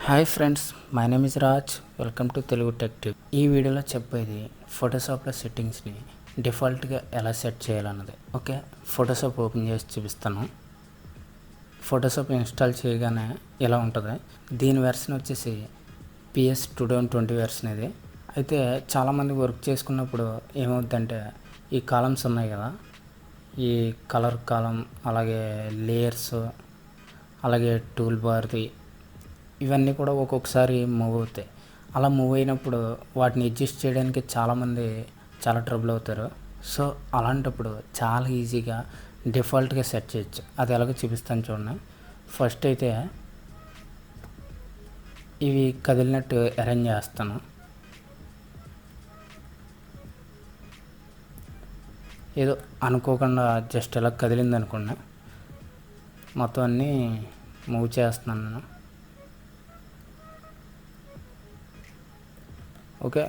Hi friends, my name is Raj. Welcome to Telugu tech tube. ఈ వీడియోలో చెప్పేది ఫోటోషాప్లో సెట్టింగ్స్ని డిఫాల్ట్గా ఎలా సెట్ చేయాలన్నది. ఓకే, ఫోటోషాప్ ఓపెన్ చేసి చూపిస్తాను. ఫోటోషాప్ ఇన్స్టాల్ చేయగానే ఇలా ఉంటుంది. దీని వెర్షన్ వచ్చేసి PS 2020 వెర్షన్ ఇది. అయితే చాలామంది వర్క్ చేసుకున్నప్పుడు ఏమవుతుందంటే ఈ కాలమ్స్ ఉన్నాయి కదా, ఈ కలర్ కాలం, అలాగే లేయర్స్, అలాగే టూల్ బార్ది, ఇవన్నీ కూడా ఒక్కొక్కసారి మూవ్ అవుతాయి. అలా మూవ్ అయినప్పుడు వాటిని అడ్జస్ట్ చేయడానికి చాలామంది చాలా ట్రబుల్ అవుతారు. సో అలాంటప్పుడు చాలా ఈజీగా డిఫాల్ట్గా సెట్ చేయొచ్చు. అది ఎలాగో చూపిస్తాను చూడండి. ఫస్ట్ అయితే ఇవి కదిలినట్టు అరేంజ్ చేస్తాను. ఏదో అనుకోకుండా జస్ట్ ఎలా కదిలింది అనుకోండి, మొత్తం అన్నీ మూవ్ చేస్తున్నాను నేను. ఓకే,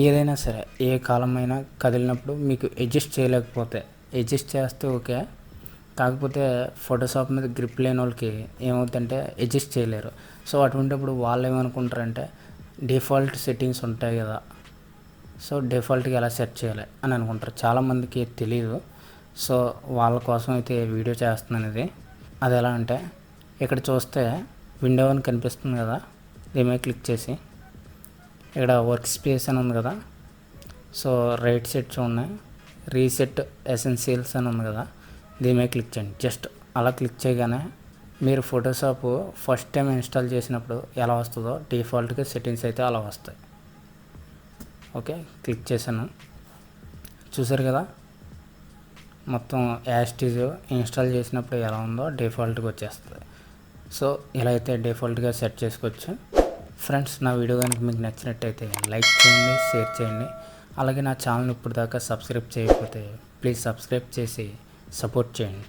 ఏదైనా సరే ఏ కాలం అయినా కదిలినప్పుడు మీకు అడ్జస్ట్ చేయలేకపోతే అడ్జస్ట్ చేస్తే ఓకే, కాకపోతే ఫోటోషాప్ మీద గ్రిప్ లేని వాళ్ళకి ఏమవుతుందంటే అడ్జస్ట్ చేయలేరు. సో అటువంటిప్పుడు వాళ్ళు ఏమనుకుంటారంటే డిఫాల్ట్ సెట్టింగ్స్ ఉంటాయి కదా, సో డిఫాల్ట్గా ఎలా సెట్ చేయాలి అని అనుకుంటారు. చాలామందికి తెలియదు. సో వాళ్ళ కోసం అయితే వీడియో చేస్తున్నాను ఇది. అది ఎలా అంటే ఇక్కడ చూస్తే విండో అని కనిపిస్తుంది కదా, దీని మీద క్లిక్ చేసి ఇక్కడ వర్క్ స్పేస్ అని ఉంది కదా, సో రైట్ సైడ్ చూడండి, రీసెట్ ఎసెన్షియల్స్ అని ఉంది కదా, దీని మీద క్లిక్ చేయండి. జస్ట్ అలా క్లిక్ చేయగానే మీరు ఫోటోషాప్ ఫస్ట్ టైం ఇన్స్టాల్ చేసినప్పుడు ఎలా వస్తుందో డిఫాల్ట్గా సెట్టింగ్స్ అయితే అలా వస్తాయి. ఓకే, క్లిక్ చేశాను. చూసారు కదా, మొత్తం యాస్టీజ్ ఇన్స్టాల్ చేసినప్పుడు ఎలా ఉందో డిఫాల్ట్గా వచ్చేస్తుంది. సో ఇలా అయితే డిఫాల్ట్గా సెట్ చేసుకోవచ్చు. ఫ్రెండ్స్, నా వీడియో కనుక మీకు నచ్చినట్టయితే లైక్ చేయండి, షేర్ చేయండి. అలాగే నా ఛానల్ ఇప్పుడు దాకా సబ్స్క్రైబ్ చేయకపోతే ప్లీజ్ సబ్స్క్రైబ్ చేసి సపోర్ట్ చేయండి.